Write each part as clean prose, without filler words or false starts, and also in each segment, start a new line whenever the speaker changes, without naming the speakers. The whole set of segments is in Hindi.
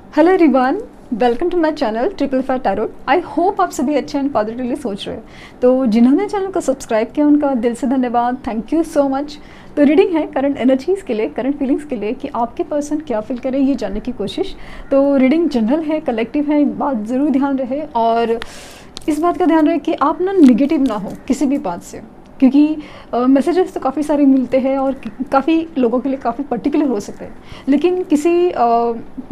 Hello everyone, welcome to my channel triple five tarot. I hope आप सभी अच्छे एंड पॉजिटिवली सोच रहे हैं। तो जिन्होंने चैनल को सब्सक्राइब किया उनका दिल से धन्यवाद, थैंक यू सो मच। तो रीडिंग है करंट एनर्जीज़ के लिए, करंट फीलिंग्स के लिए कि आपके पर्सन क्या फील करे ये जानने की कोशिश। तो रीडिंग जनरल है, कलेक्टिव है, बात ज़रूर ध्यान रहे और इस बात का ध्यान रहे कि आप ना निगेटिव ना हो किसी भी बात से, क्योंकि मैसेजेस तो काफ़ी सारे मिलते हैं और काफ़ी लोगों के लिए काफ़ी पर्टिकुलर हो सकते हैं। लेकिन किसी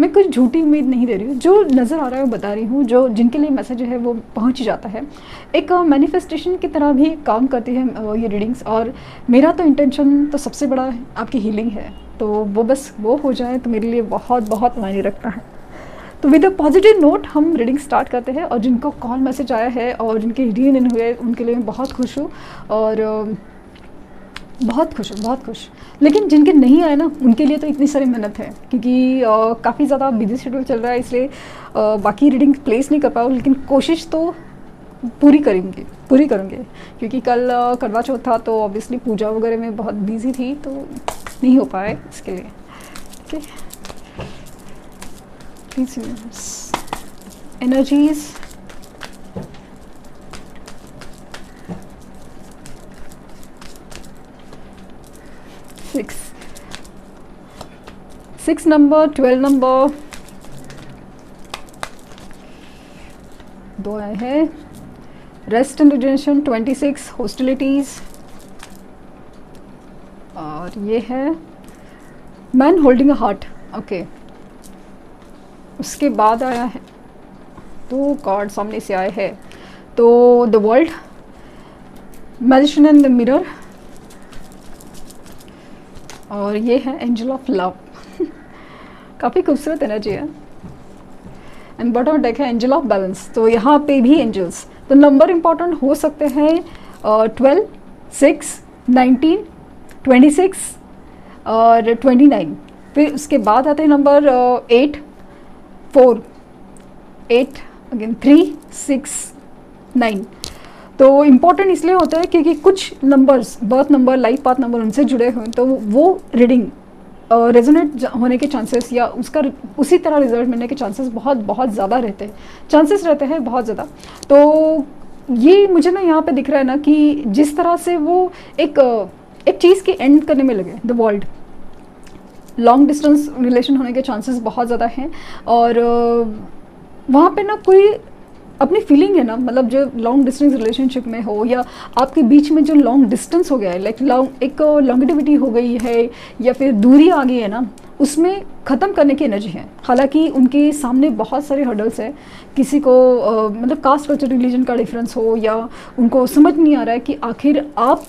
मैं कुछ झूठी उम्मीद नहीं दे रही हूँ, जो नज़र आ रहा है वो बता रही हूँ, जो जिनके लिए मैसेज है वो पहुँच जाता है। एक मैनिफेस्टेशन की तरह भी काम करती है ये रीडिंग्स। और मेरा तो इंटेंशन तो सबसे बड़ा आपकी हीलिंग है, तो वो बस वो हो जाए तो मेरे लिए बहुत बहुत मायने रखता है। तो विद अ पॉजिटिव नोट हम रीडिंग स्टार्ट करते हैं। और जिनको कॉल मैसेज आया है और जिनके रीयूनियन हुए उनके लिए मैं बहुत खुश हूँ और बहुत खुश हूँ, बहुत खुश। लेकिन जिनके नहीं आए ना उनके लिए तो इतनी सारी मेहनत है, क्योंकि काफ़ी ज़्यादा बिजी शेड्यूल चल रहा है, इसलिए बाकी रीडिंग प्लेस नहीं कर पाऊँ। लेकिन कोशिश तो पूरी करूँगी, क्योंकि कल करवा चौथ था तो ऑब्वियसली पूजा वगैरह में बहुत बिजी थी, तो नहीं हो पाए इसके लिए। ठीक, energies, six number, 12 नंबर, दो आए हैं। रेस्ट एंड रिजेनेशन 26, हॉस्टिलिटीज, और ये है man holding a heart. Okay, उसके बाद आया है दो कार्ड सामने से आए हैं। तो the world, magician and the mirror, और ये है एंजल ऑफ लव। काफ़ी खूबसूरत एनर्जी है। एंड बॉटम डेक है एंजल ऑफ बैलेंस। तो यहाँ पे भी एंजल्स, तो नंबर इंपॉर्टेंट हो सकते हैं 12, 6, 19, 26 और 29। फिर उसके बाद आते हैं नंबर 8, 4, 8, अगेन 3, 6, 9। तो इम्पॉर्टेंट इसलिए होता है क्योंकि कुछ numbers, birth number, life path number उनसे जुड़े हुए, तो वो रीडिंग रेजोनेट होने के चांसेस या उसका उसी तरह रिजल्ट मिलने के चांसेस बहुत बहुत ज़्यादा रहते हैं, बहुत ज़्यादा। तो ये मुझे ना यहाँ पे दिख रहा है ना कि जिस तरह से वो एक चीज़ की एंड करने में लगे, the world, long distance relation होने के चांसेस बहुत ज़्यादा हैं। और वहाँ पे ना कोई अपनी फीलिंग है ना, मतलब जो लॉन्ग डिस्टेंस रिलेशनशिप में हो या आपके बीच में जो लॉन्ग डिस्टेंस हो गया है, लाइक एक लॉन्गिविटी हो गई है या फिर दूरी आ गई है ना, उसमें ख़त्म करने की एनर्जी है। हालांकि उनके सामने बहुत सारे हर्डल्स है। किसी को मतलब कास्ट, कल्चर, रिलीजन का डिफरेंस हो, या उनको समझ नहीं आ रहा है कि आखिर आप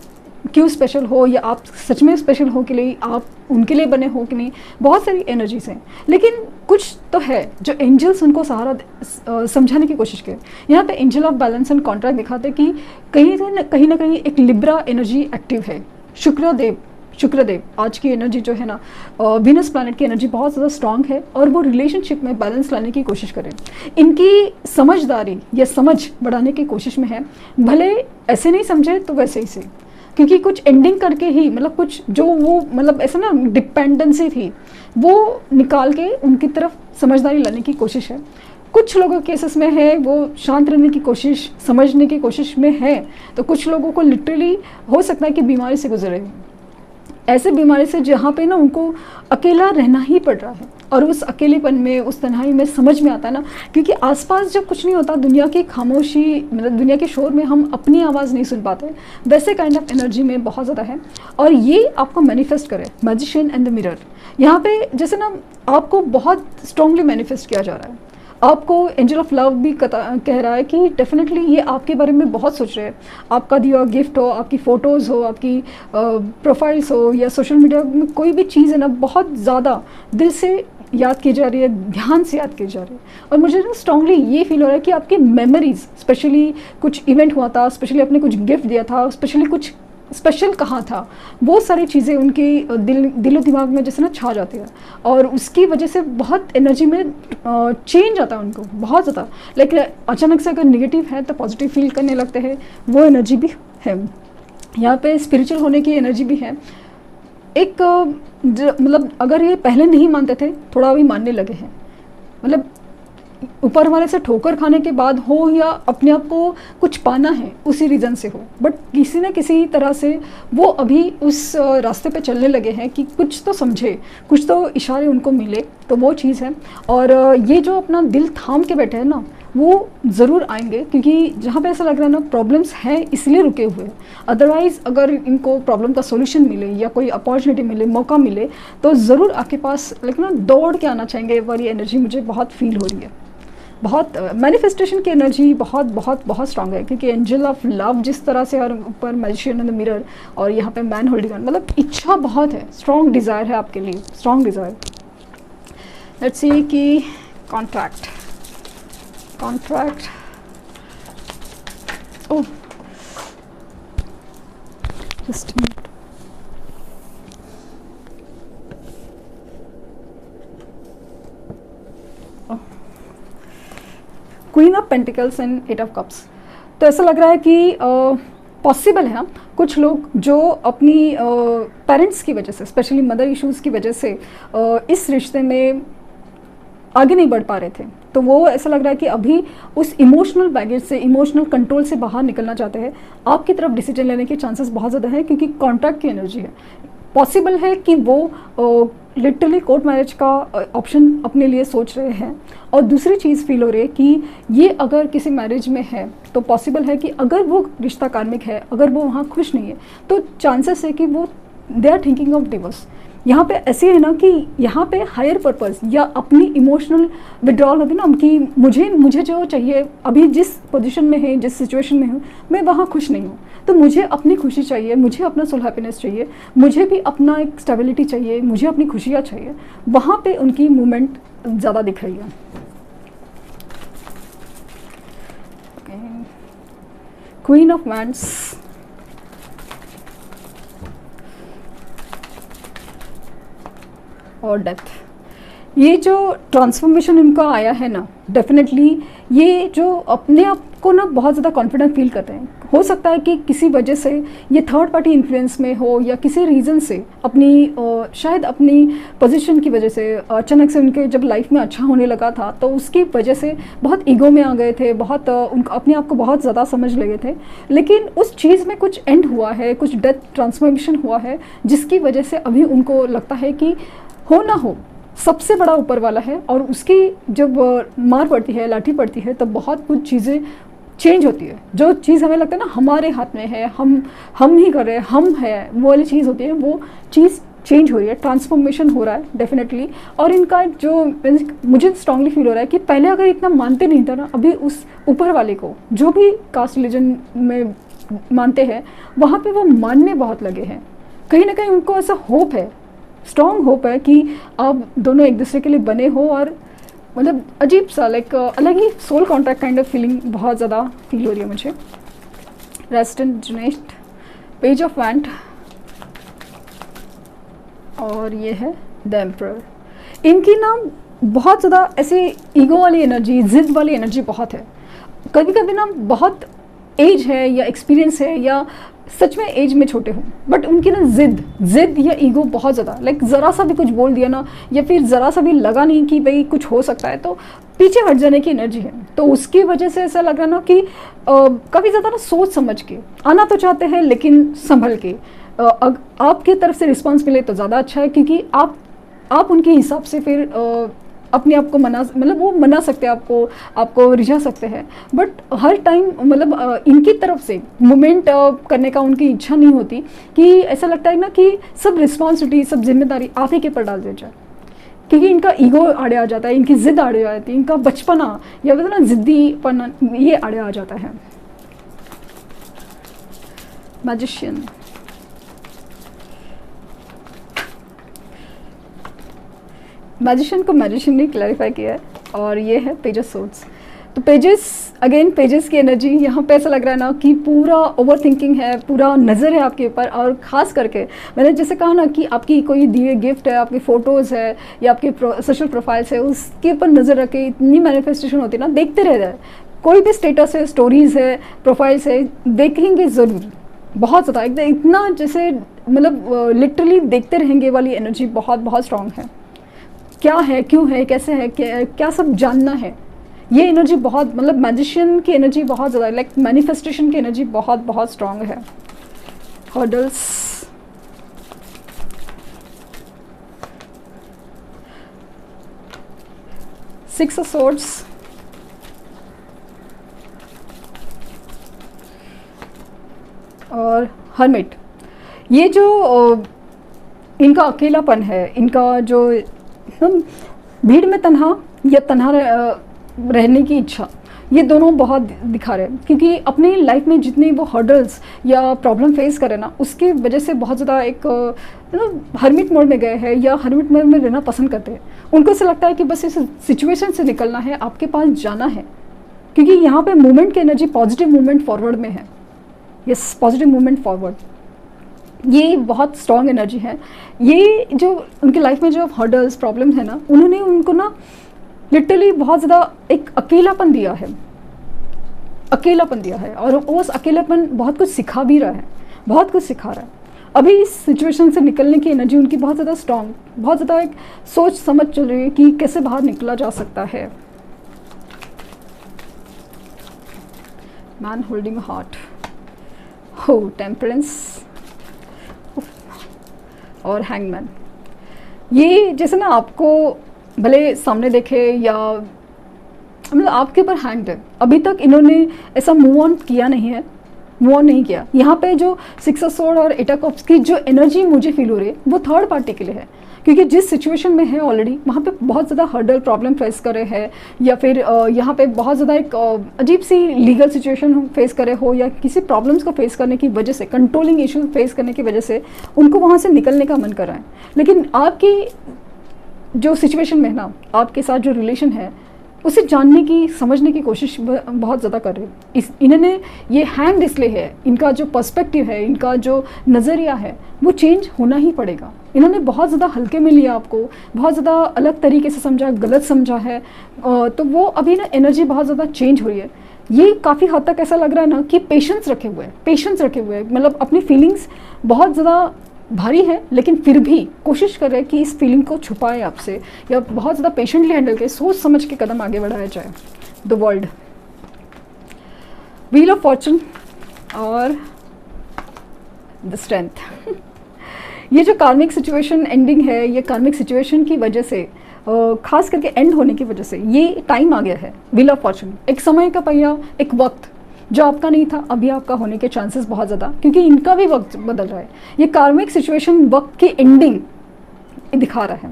क्यों स्पेशल हो, या आप सच में स्पेशल हो कि नहीं, आप उनके लिए बने हो कि नहीं। बहुत सारी एनर्जीज हैं, लेकिन कुछ तो है जो एंजल्स उनको सहारा समझाने की कोशिश करें। यहाँ पे angel of balance and contract दिखाते हैं कि कहीं ना कहीं एक लिब्रा एनर्जी एक्टिव है। शुक्रदेव आज की एनर्जी जो है ना, वीनस प्लैनेट की एनर्जी बहुत ज़्यादा स्ट्रांग है और वो रिलेशनशिप में बैलेंस लाने की कोशिश करें। इनकी समझदारी या समझ बढ़ाने की कोशिश में है। भले ऐसे नहीं समझे तो वैसे ही से, क्योंकि कुछ एंडिंग करके ही, मतलब कुछ जो वो, मतलब ऐसा ना डिपेंडेंसी थी वो निकाल के उनकी तरफ समझदारी लाने की कोशिश है। कुछ लोगों के केसेस में है वो शांत रहने की कोशिश, समझने की कोशिश में है। तो कुछ लोगों को लिटरली हो सकता है कि बीमारी से गुजरे, ऐसे बीमारी से जहाँ पे ना उनको अकेला रहना ही पड़ रहा है। और उस अकेलेपन में, उस तन्हाई में समझ में आता है ना, क्योंकि आसपास जब कुछ नहीं होता, दुनिया की खामोशी, मतलब दुनिया के शोर में हम अपनी आवाज़ नहीं सुन पाते, वैसे काइंड ऑफ एनर्जी में बहुत ज़्यादा है। और ये आपको मैनिफेस्ट करे, मैजिशियन एंड द मिरर। यहाँ पे जैसे ना आपको बहुत स्ट्रांगली मैनिफेस्ट किया जा रहा है। आपको एंजल ऑफ लव भी कह रहा है कि डेफिनेटली ये आपके बारे में बहुत सोच रहे हैं। आपका दिया गिफ्ट हो, आपकी फ़ोटोज़ हो, आपकी प्रोफाइल्स हो, या सोशल मीडिया में कोई भी चीज़ है ना, बहुत ज़्यादा दिल से याद की जा रही है, ध्यान से याद की जा रही है। और मुझे ना स्ट्रांगली ये फील हो रहा है कि आपकी मेमोरीज, स्पेशली कुछ इवेंट हुआ था, स्पेशली आपने कुछ गिफ्ट दिया था, स्पेशली कुछ स्पेशल कहाँ था, वो सारी चीज़ें उनकी दिलो दिमाग में जैसे ना छा जाती है। और उसकी वजह से बहुत एनर्जी में चेंज आता है उनको, बहुत ज़्यादा। लाइक अचानक से अगर नेगेटिव है तो पॉजिटिव फील करने लगते हैं, वो एनर्जी भी है। यहाँ पे स्पिरिचुअल होने की एनर्जी भी है। एक मतलब अगर ये पहले नहीं मानते थे, थोड़ा अभी मानने लगे हैं। मतलब ऊपर वाले से ठोकर खाने के बाद हो या अपने आप को कुछ पाना है उसी रीज़न से हो, बट किसी न किसी तरह से वो अभी उस रास्ते पे चलने लगे हैं कि कुछ तो समझे, कुछ तो इशारे उनको मिले, तो वो चीज़ है। और ये जो अपना दिल थाम के बैठे हैं ना, वो ज़रूर आएंगे, क्योंकि जहाँ पे ऐसा लग रहा है ना प्रॉब्लम्स हैं इसलिए रुके हुए हैं। अदरवाइज़ अगर इनको प्रॉब्लम का सॉल्यूशन मिले या कोई अपॉर्चुनिटी मिले, मौका मिले, तो ज़रूर आपके पास लेकिन ना दौड़ के आना चाहेंगे। वाली एनर्जी मुझे बहुत फील हो रही है, बहुत मैनिफेस्टेशन की एनर्जी बहुत बहुत बहुत स्ट्रांग है, क्योंकि एंजल ऑफ लव जिस तरह से और ऊपर मैजिशियन इन द मिरर और यहाँ पे मैन होल्डिंग गन, मतलब इच्छा बहुत है, स्ट्रांग डिज़ायर है आपके लिए, स्ट्रांग डिज़ायर। लेट्स सी कि contract oh just queen of pentacles and eight of cups. तो ऐसा लग रहा है कि पॉसिबल है कुछ लोग जो अपनी पेरेंट्स की वजह से, स्पेशली मदर इश्यूज़ की वजह से इस रिश्ते में आगे नहीं बढ़ पा रहे थे, तो वो ऐसा लग रहा है कि अभी उस इमोशनल बैगेज से, इमोशनल कंट्रोल से बाहर निकलना चाहते हैं। आपकी तरफ डिसीजन लेने के चांसेस बहुत ज़्यादा है, क्योंकि कॉन्ट्रैक्ट की एनर्जी है। पॉसिबल है कि वो लिटरली कोर्ट मैरिज का ऑप्शन अपने लिए सोच रहे हैं। और दूसरी चीज़ फील हो रही है कि ये अगर किसी मैरिज में है तो पॉसिबल है कि अगर वो रिश्ता कार्मिक है, अगर वो वहाँ खुश नहीं है, तो चांसेस है कि वो they are thinking of divorce. यहाँ पे ऐसे है ना कि यहाँ पे हायर पर्पस या अपनी इमोशनल विड्रॉल होती है ना कि मुझे जो चाहिए, अभी जिस पोजीशन में है, जिस सिचुएशन में हूँ, मैं वहाँ खुश नहीं हूँ, तो मुझे अपनी खुशी चाहिए, मुझे अपना सोल हैप्पीनेस चाहिए, मुझे भी अपना एक स्टेबिलिटी चाहिए, मुझे अपनी खुशियाँ चाहिए। वहाँ पे उनकी मूवमेंट ज़्यादा दिख रही है। क्वीन ऑफ वैंड्स, और डेथ। ये जो ट्रांसफॉर्मेशन इनका आया है ना, डेफिनेटली ये जो अपने आप को ना बहुत ज़्यादा कॉन्फिडेंट फील करते हैं। हो सकता है कि किसी वजह से ये थर्ड पार्टी इन्फ्लुएंस में हो या किसी रीज़न से अपनी शायद अपनी पोजीशन की वजह से अचानक से उनके जब लाइफ में अच्छा होने लगा था तो उसकी वजह से बहुत ईगो में आ गए थे, बहुत उनको अपने आप को बहुत ज़्यादा समझ लगे थे। लेकिन उस चीज़ में कुछ एंड हुआ है, कुछ डेथ ट्रांसफॉर्मेशन हुआ है, जिसकी वजह से अभी उनको लगता है कि हो ना हो, सबसे बड़ा ऊपर वाला है। और उसकी जब मार पड़ती है, लाठी पड़ती है, तब बहुत कुछ चीज़ें चेंज होती है। जो चीज़ हमें लगता है ना हमारे हाथ में है, हम ही कर रहे हैं, हम है, वो वाली चीज़ होती है, वो चीज़ चेंज हो रही है, ट्रांसफॉर्मेशन हो रहा है डेफिनेटली। और इनका जो मुझे स्ट्रांगली फील हो रहा है कि पहले अगर इतना मानते नहीं था ना, अभी उस ऊपर वाले को जो भी कास्ट रिलीजन में मानते हैं, वहाँ पे वो मानने बहुत लगे हैं। कहीं ना कहीं उनको ऐसा होप है, स्ट्रॉन्ग होप है कि आप दोनों एक दूसरे के लिए बने हो। और मतलब अजीब सा लाइक अलग ही soul contract kind of feeling बहुत ज़्यादा फील हो रही है मुझे। रेस्ट एंड जुनेस्ट, पेज ऑफ वैंड, और ये है द एम्परर। इनकी ना बहुत ज़्यादा ऐसे ईगो वाली एनर्जी, जिद वाली एनर्जी बहुत है। कभी कभी ना बहुत एज है या एक्सपीरियंस है या सच में एज में छोटे हों, बट उनकी ना जिद या ईगो बहुत ज़्यादा, लाइक ज़रा सा भी कुछ बोल दिया ना, या फिर ज़रा सा भी लगा नहीं कि भाई कुछ हो सकता है, तो पीछे हट जाने की एनर्जी है। तो उसकी वजह से ऐसा लग रहा ना कि काफ़ी ज़्यादा ना सोच समझ के आना तो चाहते हैं, लेकिन संभल के। आपके तरफ से रिस्पॉन्स मिले तो ज़्यादा अच्छा है, क्योंकि आप उनके हिसाब से फिर अपने आप को मतलब वो मना सकते हैं, आपको रिझा सकते हैं। बट हर टाइम मतलब इनकी तरफ से मूवमेंट करने का उनकी इच्छा नहीं होती, कि ऐसा लगता है ना कि सब रिस्पॉन्सिबिलिटी, सब जिम्मेदारी आप ही के ऊपर डाल दी जाए, क्योंकि इनका ईगो आड़े आ जाता है, इनकी जिद आड़े आ जाती है, इनका बचपना या मतलब ना जिद्दीपना ये आड़े आ जाता है। मैजिशियन, मैजिशियन को मैजिशियन ने क्लैरिफाई किया है, और ये है पेज ऑफ सोर्ड्स। तो पेजेस की एनर्जी यहाँ पे ऐसा लग रहा है ना कि पूरा ओवर थिंकिंग है, पूरा नज़र है आपके ऊपर। और ख़ास करके मैंने जैसे कहा ना कि आपकी कोई दिए गिफ्ट है, आपकी फ़ोटोज़ है या आपके सोशल प्रोफाइल्स है, उसके ऊपर नज़र रख के इतनी मैनिफेस्टेशन होती है ना, देखते रह जाए। कोई भी स्टेटस है, स्टोरीज़ है, प्रोफाइल्स है, देखेंगे ज़रूर, बहुत ज़्यादा एकदम इतना जैसे मतलब लिटरली देखते रहेंगे वाली एनर्जी बहुत बहुत स्ट्रॉन्ग है। क्या है, क्यों है, कैसे है, क्या सब जानना है। ये एनर्जी बहुत, मतलब मैजिशियन की एनर्जी बहुत ज़्यादा, लाइक मैनिफेस्टेशन की एनर्जी बहुत बहुत स्ट्रांग है। हर्डल्स, सिक्स ऑफ सोर्ड्स, और हर्मिट। ये जो इनका अकेलापन है, इनका जो भीड़ में तन्हा या तन्हा रहने की इच्छा, ये दोनों बहुत दिखा रहे हैं। क्योंकि अपनी लाइफ में जितनी वो हर्डल्स या प्रॉब्लम फेस करें ना, उसकी वजह से बहुत ज़्यादा एक हर्मिट मोड में गए हैं या हर्मिट मोड में रहना पसंद करते हैं। उनको ऐसा लगता है कि बस इस सिचुएशन से निकलना है, आपके पास जाना है। क्योंकि यहाँ पे मूवमेंट की एनर्जी पॉजिटिव मूवमेंट फॉरवर्ड में है। यस, पॉजिटिव मूवमेंट फॉरवर्ड, ये बहुत स्ट्रॉन्ग एनर्जी है। ये जो उनकी लाइफ में जो हर्डल्स प्रॉब्लम्स है ना, उन्होंने उनको ना लिटरली बहुत ज़्यादा एक अकेलापन दिया है, अकेलापन दिया है। और वो उस अकेलापन बहुत कुछ सिखा भी रहा है, बहुत कुछ सिखा रहा है। अभी इस सिचुएशन से निकलने की एनर्जी उनकी बहुत ज़्यादा स्ट्रॉन्ग, बहुत ज़्यादा एक सोच समझ चल रही है कि कैसे बाहर निकला जा सकता है। मैन होल्डिंग हार्ट, हो टेम्परेंस और हैंगमैन। ये जैसे ना आपको भले सामने देखे या मतलब आपके ऊपर हैंग्ड है, अभी तक इन्होंने ऐसा मूव ऑन किया नहीं है, मूव ऑन नहीं किया। यहाँ पे जो सिक्स ऑफ सोर्ड और एट ऑफ कप्स की जो एनर्जी मुझे फील हो रही है वो थर्ड पार्टी के लिए है। क्योंकि जिस सिचुएशन में है ऑलरेडी, वहाँ पे बहुत ज़्यादा हर्डल प्रॉब्लम फेस करे हैं, या फिर यहाँ पे बहुत ज़्यादा एक अजीब सी लीगल सिचुएशन फेस करे हो, या किसी प्रॉब्लम्स को फेस करने की वजह से, कंट्रोलिंग इशू फेस करने की वजह से उनको वहाँ से निकलने का मन कर रहा है। लेकिन आपकी जो सिचुएशन में ना, आपके साथ जो रिलेशन है, उसे जानने की, समझने की कोशिश बहुत ज़्यादा कर रहे हैं। इन्होंने ये हैंग इसलिए है, इनका जो पर्सपेक्टिव है, इनका जो नज़रिया है, वो चेंज होना ही पड़ेगा। इन्होंने बहुत ज़्यादा हल्के में लिया आपको, बहुत ज़्यादा अलग तरीके से समझा, गलत समझा है, तो वो अभी ना एनर्जी बहुत ज़्यादा चेंज हो रही है। ये काफ़ी हद तक ऐसा लग रहा है ना कि पेशेंस रखे हुए हैं, पेशेंस रखे हुए हैं। मतलब अपनी फीलिंग्स बहुत ज़्यादा भारी है, लेकिन फिर भी कोशिश कर रहे हैं कि इस फीलिंग को छुपाए आपसे, या बहुत ज़्यादा पेशेंटली हैंडल के, सोच समझ के कदम आगे बढ़ाया जाए। The world, wheel of Fortune और द स्ट्रेंथ। ये जो कार्मिक सिचुएशन एंडिंग है, ये कार्मिक सिचुएशन की वजह से, खास करके एंड होने की वजह से ये टाइम आ गया है। व्हील ऑफ फॉर्चून एक समय का पहिया, एक वक्त जो आपका नहीं था, अभी आपका होने के चांसेस बहुत ज़्यादा, क्योंकि इनका भी वक्त बदल रहा है। ये कार्मिक सिचुएशन वक्त की एंडिंग दिखा रहा है,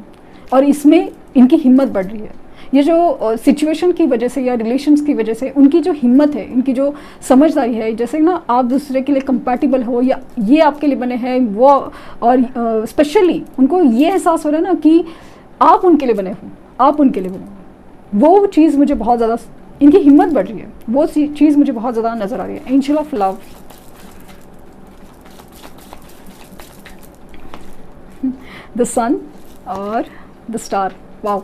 और इसमें इनकी हिम्मत बढ़ रही है। ये जो सिचुएशन की वजह से या रिलेशंस की वजह से उनकी जो हिम्मत है, इनकी जो समझदारी है, जैसे ना आप दूसरे के लिए कंपैटिबल हो, या ये आपके लिए बने हैं वो, और स्पेशली उनको ये एहसास हो रहा है ना कि आप उनके लिए बने हो, आप उनके लिए बने हो। वो चीज़ मुझे बहुत ज़्यादा, इनकी हिम्मत बढ़ रही है, वो चीज़ मुझे बहुत ज़्यादा नज़र आ रही है। Angel of love, the sun और the star. Wow,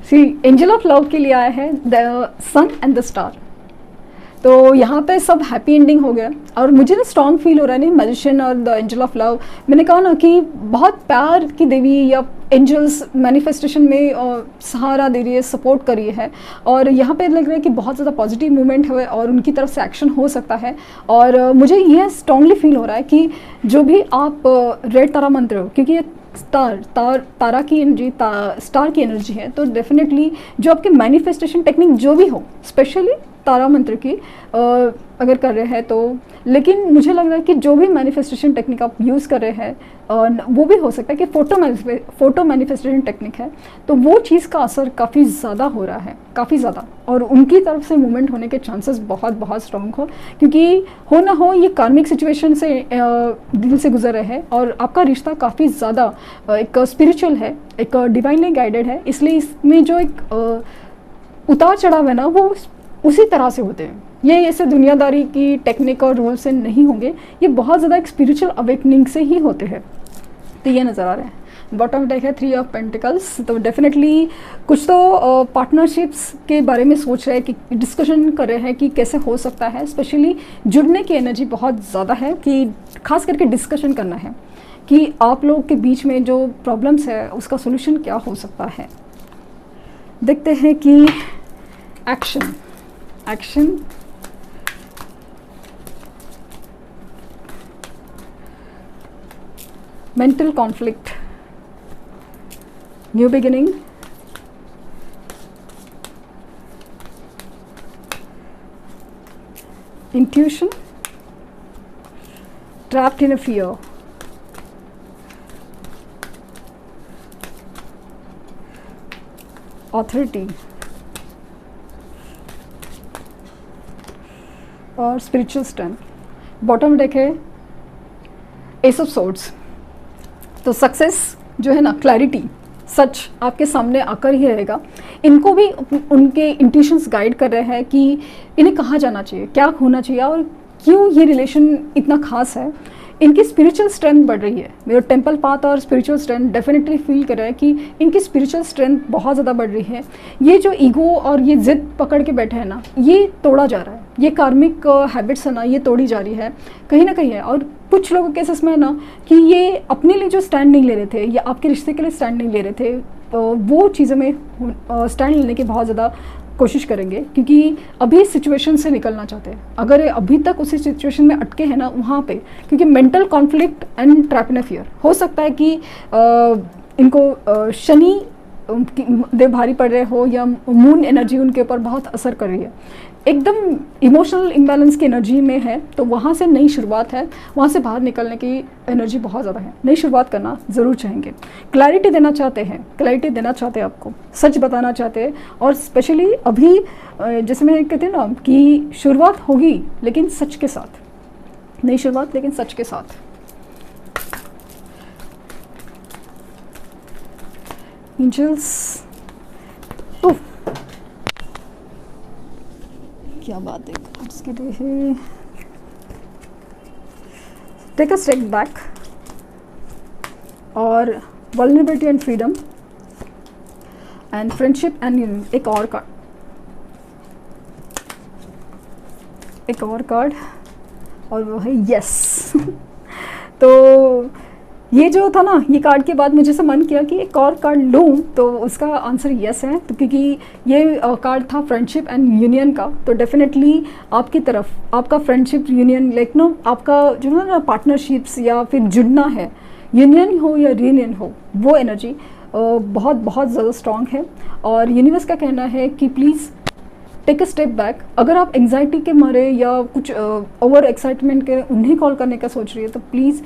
see angel of love के लिए आया है the sun and the star. तो यहाँ पे सब हैप्पी एंडिंग हो गया, और मुझे ना स्ट्रॉन्ग फील हो रहा है नहीं, मैजिशियन और द एंजल ऑफ लव। मैंने कहा ना कि बहुत प्यार की देवी या एंजल्स मैनिफेस्टेशन में सहारा दे रही है, सपोर्ट कर रही है, और यहाँ पे लग रहा है कि बहुत ज़्यादा पॉजिटिव मूवमेंट है और उनकी तरफ से एक्शन हो सकता है। और मुझे यह स्ट्रांगली फील हो रहा है कि जो भी आप रेड तारा मंत्र हो, क्योंकि ये तारा की एनर्जी, स्टार की एनर्जी है, तो डेफिनेटली जो आपके मैनिफेस्टेशन टेक्निक जो भी हो, स्पेशली तारा मंत्र की अगर कर रहे हैं तो, लेकिन मुझे लग रहा है कि जो भी मैनिफेस्टेशन टेक्निक आप यूज़ कर रहे हैं, वो भी हो सकता है कि फोटो मैनिफेस्टेशन टेक्निक है, तो वो चीज़ का असर काफ़ी ज़्यादा हो रहा है, काफ़ी ज़्यादा, और उनकी तरफ से मूवमेंट होने के चांसेस बहुत बहुत स्ट्रॉन्ग हो। क्योंकि हो ना हो ये कार्मिक सिचुएशन से दिल से गुजर रहे हैं, और आपका रिश्ता काफ़ी ज़्यादा एक स्पिरिचुअल है, एक डिवाइनली गाइडेड है, इसलिए इसमें जो एक उतार चढ़ाव है ना, वो उसी तरह से होते हैं। ये ऐसे दुनियादारी की टेक्निक और रूल से नहीं होंगे, ये बहुत ज़्यादा एक स्पिरिचुअल अवेकनिंग से ही होते हैं। तो ये नज़र आ रहा है। बॉटम डेक है 3 ऑफ पेंटिकल्स, तो डेफिनेटली कुछ तो पार्टनरशिप्स के बारे में सोच रहे हैं, कि डिस्कशन कर रहे हैं कि कैसे हो सकता है। स्पेशली जुड़ने की एनर्जी बहुत ज़्यादा है, कि खास करके डिस्कशन करना है कि आप लोग के बीच में जो प्रॉब्लम्स है उसका सोल्यूशन क्या हो सकता है। देखते हैं कि action mental conflict, new beginning, intuition, trapped in a fear, authority और spiritual strength। बॉटम देखे एस ऑफ सोर्ड्स, तो सक्सेस जो है ना, क्लैरिटी, सच आपके सामने आकर ही रहेगा। इनको भी उनके इंट्यूशंस गाइड कर रहे हैं कि इन्हें कहाँ जाना चाहिए, क्या होना चाहिए और क्यों ये रिलेशन इतना खास है। इनकी स्पिरिचुअल स्ट्रेंथ बढ़ रही है। मेरा टेम्पल पाथ और स्पिरिचुअल स्ट्रेंथ डेफिनेटली फील कर रहा है कि इनकी स्पिरिचुअल स्ट्रेंथ बहुत ज़्यादा बढ़ रही है। ये जो ईगो और ये जिद पकड़ के बैठे हैं ना, ये तोड़ा जा रहा है। ये कार्मिक हैबिट्स है ना, ये तोड़ी जा रही है कहीं ना कहीं है। और कुछ लोगों के केसेस में है ना कि ये अपने लिए जो स्टैंड नहीं ले रहे थे या आपके रिश्ते के लिए स्टैंड नहीं ले रहे थे, वो चीज़ों में स्टैंड लेने की बहुत ज़्यादा कोशिश करेंगे, क्योंकि अभी इस सिचुएशन से निकलना चाहते हैं। अगर ये अभी तक उसी सिचुएशन में अटके हैं ना, वहाँ पे, क्योंकि mental conflict and trap in a fear हो सकता है कि इनको शनि देव भारी पड़ रहे हो या मून एनर्जी उनके ऊपर बहुत असर कर रही है। एकदम इमोशनल इम्बैलेंस की एनर्जी में है, तो वहाँ से नई शुरुआत है, वहाँ से बाहर निकलने की एनर्जी बहुत ज़्यादा है। नई शुरुआत करना ज़रूर चाहेंगे, क्लैरिटी देना चाहते हैं, क्लैरिटी देना चाहते हैं आपको, सच बताना चाहते हैं। और स्पेशली अभी जैसे मैं कहते हैं ना कि शुरुआत होगी लेकिन सच के साथ, नई शुरुआत लेकिन सच के साथ। एंजल्स, क्या बात है, इसके लिए टेक अ स्टेप बैक और vulnerability and freedom and friendship and union. एक और कार्ड और वो है यस। तो ये जो था ना, ये कार्ड के बाद मुझे से मन किया कि एक और कार्ड लूँ, तो उसका आंसर यस है। तो क्योंकि ये कार्ड था फ्रेंडशिप एंड यूनियन का, तो डेफिनेटली आपकी तरफ आपका फ्रेंडशिप यूनियन लाइक नो, आपका जो है ना पार्टनरशिप्स या फिर जुड़ना है, यूनियन हो या रीयूनियन हो, वो एनर्जी बहुत बहुत ज़्यादा स्ट्रॉन्ग है। और यूनिवर्स का कहना है कि please take a step back. अगर आप एंग्जाइटी के मारे या कुछ ओवर एक्साइटमेंट के उन्हें कॉल करने का सोच रही है, तो प्लीज़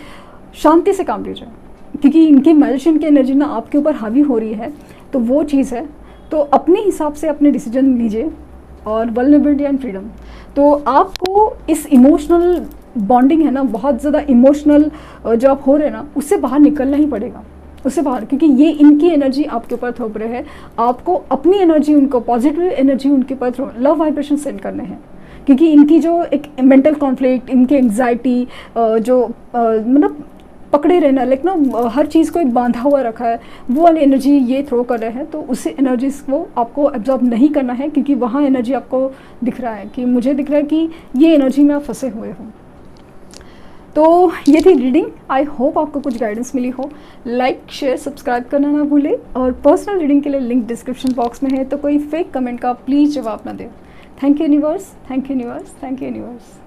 शांति से काम लीजिए, क्योंकि इनकी मैजिशियन की एनर्जी ना आपके ऊपर हावी हो रही है। तो वो चीज़ है, तो अपने हिसाब से अपने डिसीजन लीजिए। और वल्नरेबिलिटी एंड फ्रीडम, तो आपको इस इमोशनल बॉन्डिंग है ना, बहुत ज़्यादा इमोशनल जो आप हो रहे हैं ना, उससे बाहर निकलना ही पड़ेगा, उससे बाहर, क्योंकि ये इनकी एनर्जी आपके ऊपर थोप रहे हैं। आपको अपनी एनर्जी, उनको पॉजिटिव एनर्जी उनके ऊपर लव वाइब्रेशन सेंड करने हैं, क्योंकि इनकी जो एक मेंटल कॉन्फ्लिक्ट, इनकी एंग्जाइटी जो मतलब पकड़े रहना, लाइक ना हर चीज़ को एक बांधा हुआ रखा है, वो वाली एनर्जी ये थ्रो कर रहे हैं। तो उसी एनर्जीज को आपको एब्जॉर्ब नहीं करना है, क्योंकि वहाँ एनर्जी आपको दिख रहा है कि मुझे दिख रहा है कि ये एनर्जी में आप फंसे हुए हो। तो ये थी रीडिंग। आई होप आपको कुछ गाइडेंस मिली हो। लाइक, शेयर, सब्सक्राइब करना ना भूले। और पर्सनल रीडिंग के लिए लिंक डिस्क्रिप्शन बॉक्स में है, तो कोई फेक कमेंट का प्लीज़ जवाब ना दे। Thank you universe, thank you universe, thank you universe.